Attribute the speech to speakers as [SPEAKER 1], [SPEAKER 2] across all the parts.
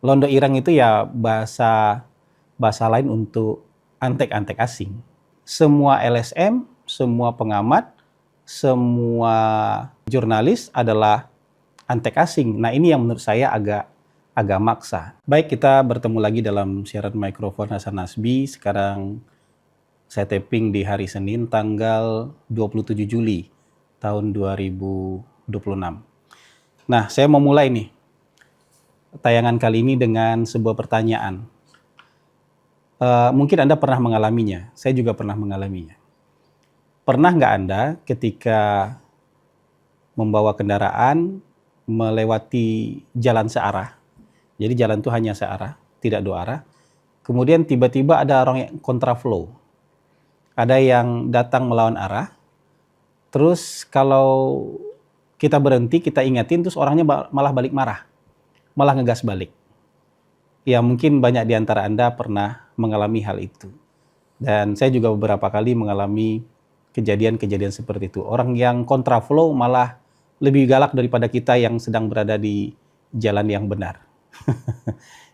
[SPEAKER 1] Londo Irang itu ya bahasa bahasa lain untuk antek-antek asing. Semua LSM, semua pengamat, semua jurnalis adalah antek asing. Nah, ini yang menurut saya agak maksa. Baik, kita bertemu lagi dalam siaran mikrofon Hasan Nasbi. Sekarang saya taping di hari Senin tanggal 27 Juli tahun 2026. Nah, saya mau mulai nih tayangan kali ini dengan sebuah pertanyaan. Mungkin Anda pernah mengalaminya, saya juga pernah mengalaminya. Pernah nggak Anda ketika membawa kendaraan melewati jalan searah, jadi jalan itu hanya searah, tidak dua arah, kemudian tiba-tiba ada orang yang kontraflow, ada yang datang melawan arah, terus kalau kita berhenti, kita ingatin, terus orangnya malah balik marah, malah ngegas balik. Ya mungkin banyak di antara Anda pernah mengalami hal itu. Dan saya juga beberapa kali mengalami kejadian-kejadian seperti itu. Orang yang kontraflow malah lebih galak daripada kita yang sedang berada di jalan yang benar.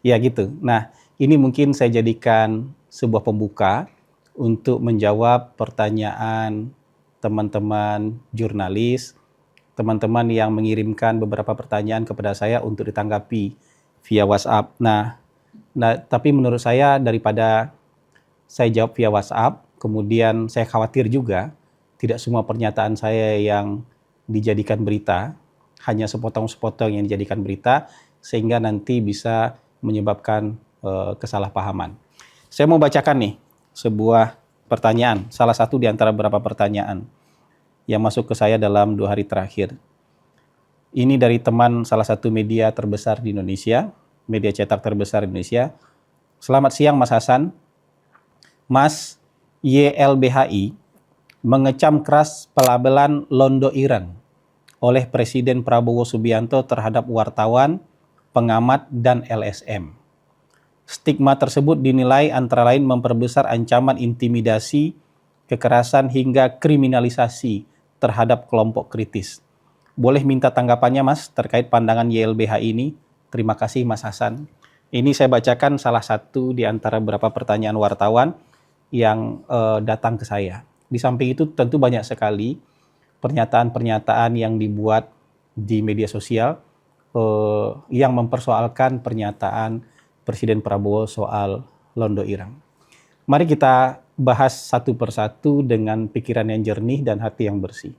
[SPEAKER 1] Ya gitu. Nah, ini mungkin saya jadikan sebuah pembuka untuk menjawab pertanyaan teman-teman jurnalis, teman-teman yang mengirimkan beberapa pertanyaan kepada saya untuk ditanggapi via WhatsApp. Nah, tapi menurut saya daripada saya jawab via WhatsApp, kemudian saya khawatir juga tidak semua pernyataan saya yang dijadikan berita, hanya sepotong-sepotong yang dijadikan berita, sehingga nanti bisa menyebabkan kesalahpahaman. Saya mau bacakan nih sebuah pertanyaan, salah satu di antara beberapa pertanyaan yang masuk ke saya dalam 2 hari terakhir. Ini dari teman salah satu media terbesar di Indonesia, media cetak terbesar di Indonesia. Selamat siang Mas Hasan. Mas YLBHI mengecam keras pelabelan Londo Irang oleh Presiden Prabowo Subianto terhadap wartawan, pengamat, dan LSM. Stigma tersebut dinilai antara lain memperbesar ancaman intimidasi, kekerasan, hingga kriminalisasi terhadap kelompok kritis. Boleh minta tanggapannya Mas terkait pandangan YLBHI ini? Terima kasih Mas Hasan. Ini saya bacakan salah satu di antara beberapa pertanyaan wartawan yang datang ke saya. Di samping itu tentu banyak sekali pernyataan-pernyataan yang dibuat di media sosial yang mempersoalkan pernyataan Presiden Prabowo soal Londo Irang. Mari kita bahas satu persatu dengan pikiran yang jernih dan hati yang bersih.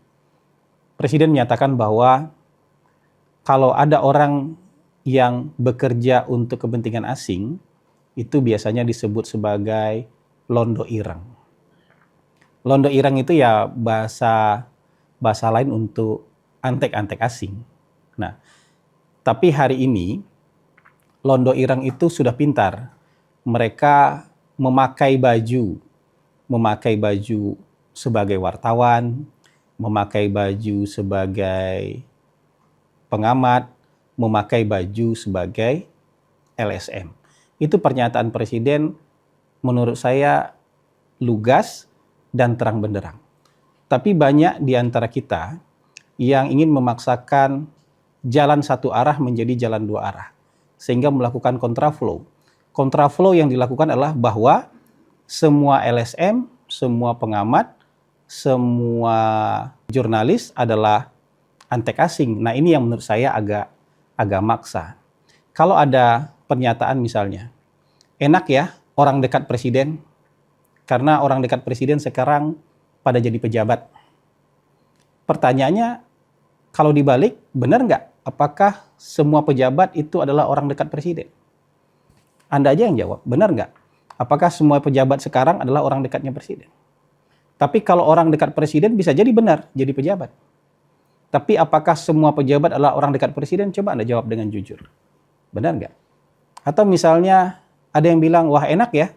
[SPEAKER 1] Presiden menyatakan bahwa kalau ada orang yang bekerja untuk kepentingan asing, itu biasanya disebut sebagai Londo Irang. Londo Irang itu ya bahasa lain untuk antek-antek asing. Nah, tapi hari ini Londo Irang itu sudah pintar. Mereka memakai baju sebagai wartawan, memakai baju sebagai pengamat, memakai baju sebagai LSM. Itu pernyataan Presiden menurut saya lugas dan terang benderang. Tapi banyak di antara kita yang ingin memaksakan jalan satu arah menjadi jalan dua arah, sehingga melakukan kontraflow. Kontraflow yang dilakukan adalah bahwa semua LSM, semua pengamat, semua jurnalis adalah antek asing. Nah, ini yang menurut saya agak maksa. Kalau ada pernyataan misalnya, enak ya orang dekat presiden, karena orang dekat presiden sekarang pada jadi pejabat. Pertanyaannya, kalau dibalik, benar nggak? Apakah semua pejabat itu adalah orang dekat presiden? Anda aja yang jawab, benar nggak? Apakah semua pejabat sekarang adalah orang dekatnya presiden? Tapi kalau orang dekat presiden bisa jadi benar, jadi pejabat. Tapi apakah semua pejabat adalah orang dekat presiden? Coba Anda jawab dengan jujur. Benar nggak? Atau misalnya ada yang bilang, wah enak ya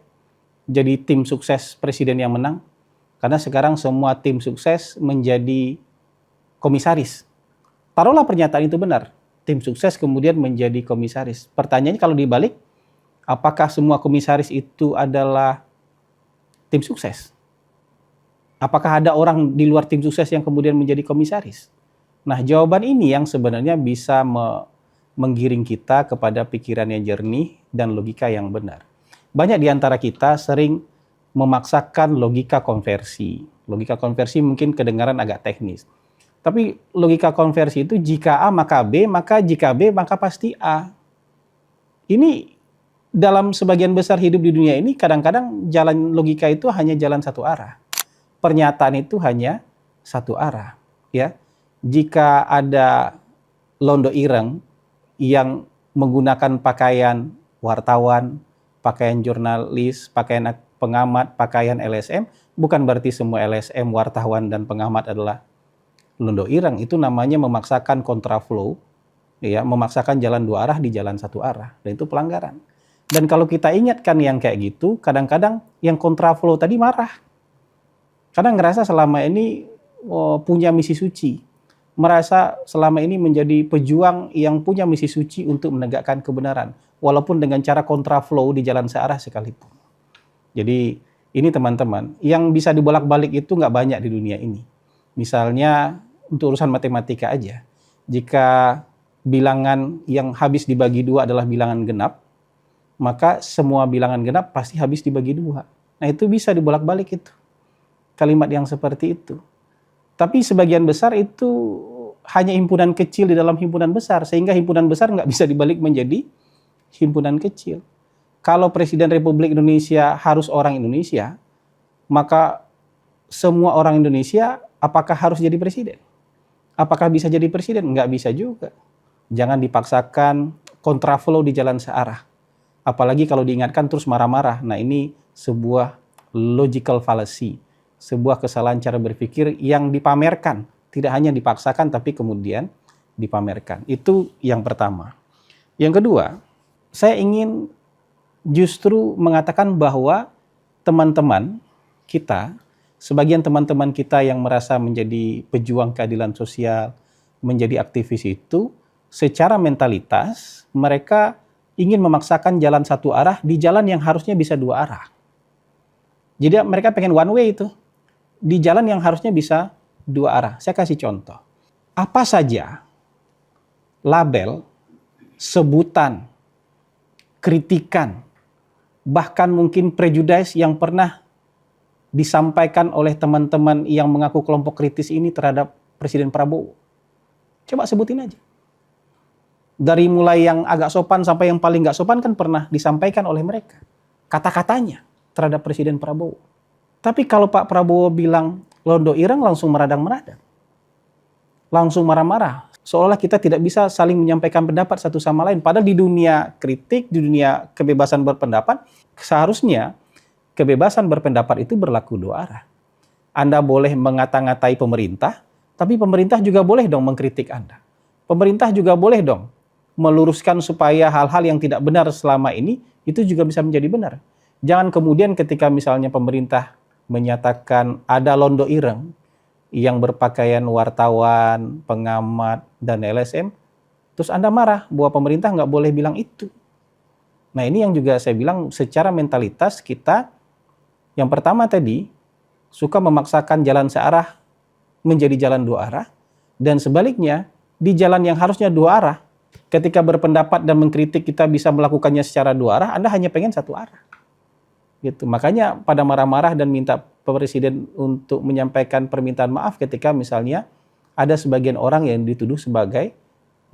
[SPEAKER 1] jadi tim sukses presiden yang menang. Karena sekarang semua tim sukses menjadi komisaris. Taruhlah pernyataan itu benar. Tim sukses kemudian menjadi komisaris. Pertanyaannya kalau dibalik, apakah semua komisaris itu adalah tim sukses? Apakah ada orang di luar tim sukses yang kemudian menjadi komisaris? Nah, jawaban ini yang sebenarnya bisa menggiring kita kepada pikiran yang jernih dan logika yang benar. Banyak di antara kita sering memaksakan logika konversi. Logika konversi mungkin kedengaran agak teknis. Tapi logika konversi itu jika A maka B, maka jika B maka pasti A. Ini dalam sebagian besar hidup di dunia ini kadang-kadang jalan logika itu hanya jalan satu arah. Pernyataan itu hanya satu arah, ya. Jika ada londo ireng yang menggunakan pakaian wartawan, pakaian jurnalis, pakaian pengamat, pakaian LSM, bukan berarti semua LSM, wartawan dan pengamat adalah londo ireng. Itu namanya memaksakan kontraflow, ya, memaksakan jalan dua arah di jalan satu arah, dan itu pelanggaran. Dan kalau kita ingatkan yang kayak gitu, kadang-kadang yang kontraflow tadi marah. Karena ngerasa selama ini punya misi suci. Merasa selama ini menjadi pejuang yang punya misi suci untuk menegakkan kebenaran. Walaupun dengan cara kontraflow di jalan searah sekalipun. Jadi ini teman-teman, yang bisa dibolak-balik itu nggak banyak di dunia ini. Misalnya untuk urusan matematika aja. Jika bilangan yang habis dibagi dua adalah bilangan genap, maka semua bilangan genap pasti habis dibagi dua. Nah itu bisa dibolak-balik itu. Kalimat yang seperti itu. Tapi sebagian besar itu hanya himpunan kecil di dalam himpunan besar, sehingga himpunan besar nggak bisa dibalik menjadi himpunan kecil. Kalau Presiden Republik Indonesia harus orang Indonesia, maka semua orang Indonesia apakah harus jadi presiden? Apakah bisa jadi presiden? Nggak bisa juga. Jangan dipaksakan kontraflow di jalan searah. Apalagi kalau diingatkan terus marah-marah. Nah ini sebuah logical fallacy. Sebuah kesalahan cara berpikir yang dipamerkan. Tidak hanya dipaksakan tapi kemudian dipamerkan. Itu yang pertama. Yang kedua, saya ingin justru mengatakan bahwa teman-teman kita, sebagian teman-teman kita yang merasa menjadi pejuang keadilan sosial, menjadi aktivis itu, secara mentalitas mereka ingin memaksakan jalan satu arah di jalan yang harusnya bisa dua arah. Jadi mereka pengen one way itu. Di jalan yang harusnya bisa dua arah. Saya kasih contoh. Apa saja label, sebutan, kritikan, bahkan mungkin prejudice yang pernah disampaikan oleh teman-teman yang mengaku kelompok kritis ini terhadap Presiden Prabowo. Coba sebutin aja. Dari mulai yang agak sopan sampai yang paling nggak sopan kan pernah disampaikan oleh mereka. Kata-katanya terhadap Presiden Prabowo. Tapi kalau Pak Prabowo bilang londo ireng langsung meradang-meradang. Langsung marah-marah. Seolah kita tidak bisa saling menyampaikan pendapat satu sama lain. Padahal di dunia kritik, di dunia kebebasan berpendapat, seharusnya kebebasan berpendapat itu berlaku dua arah. Anda boleh mengata-ngatai pemerintah, tapi pemerintah juga boleh dong mengkritik Anda. Pemerintah juga boleh dong meluruskan supaya hal-hal yang tidak benar selama ini, itu juga bisa menjadi benar. Jangan kemudian ketika misalnya pemerintah menyatakan ada londo ireng yang berpakaian wartawan, pengamat, dan LSM, terus Anda marah bahwa pemerintah nggak boleh bilang itu. Nah ini yang juga saya bilang secara mentalitas kita, yang pertama tadi, suka memaksakan jalan searah menjadi jalan dua arah, dan sebaliknya, di jalan yang harusnya dua arah, ketika berpendapat dan mengkritik kita bisa melakukannya secara dua arah, Anda hanya pengen satu arah. Gitu. Makanya pada marah-marah dan minta Presiden untuk menyampaikan permintaan maaf ketika misalnya ada sebagian orang yang dituduh sebagai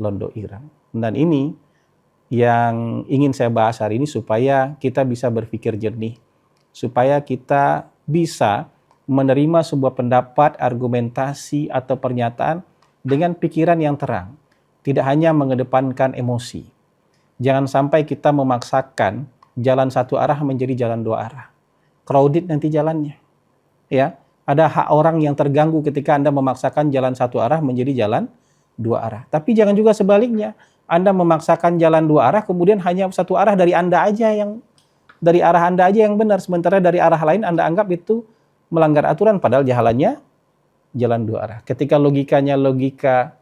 [SPEAKER 1] londo ireng. Dan ini yang ingin saya bahas hari ini supaya kita bisa berpikir jernih, supaya kita bisa menerima sebuah pendapat, argumentasi atau pernyataan dengan pikiran yang terang, tidak hanya mengedepankan emosi. Jangan sampai kita memaksakan jalan satu arah menjadi jalan dua arah. Crowded nanti jalannya. Ya, ada hak orang yang terganggu ketika Anda memaksakan jalan satu arah menjadi jalan dua arah. Tapi jangan juga sebaliknya. Anda memaksakan jalan dua arah kemudian hanya satu arah dari Anda aja yang yang benar, sementara dari arah lain Anda anggap itu melanggar aturan padahal jalannya jalan dua arah. Ketika logikanya logika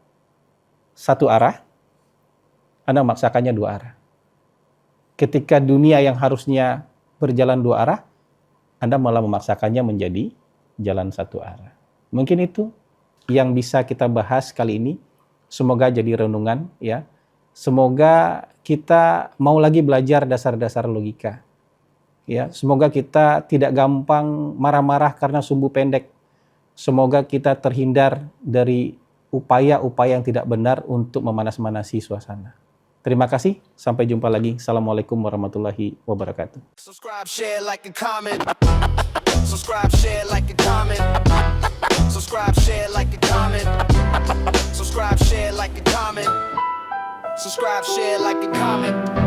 [SPEAKER 1] satu arah, Anda memaksakannya dua arah. Ketika dunia yang harusnya berjalan dua arah, Anda malah memaksakannya menjadi jalan satu arah. Mungkin itu yang bisa kita bahas kali ini. Semoga jadi renungan ya. Semoga kita mau lagi belajar dasar-dasar logika. Ya, semoga kita tidak gampang marah-marah karena sumbu pendek. Semoga kita terhindar dari upaya-upaya yang tidak benar untuk memanas-manasi suasana. Terima kasih, sampai jumpa lagi. Assalamualaikum warahmatullahi wabarakatuh.
[SPEAKER 2] Subscribe, share, like, and comment. Subscribe, share, like, and comment. Subscribe, share, like, and comment. Subscribe, share, like, and comment. Subscribe, share, like, and comment.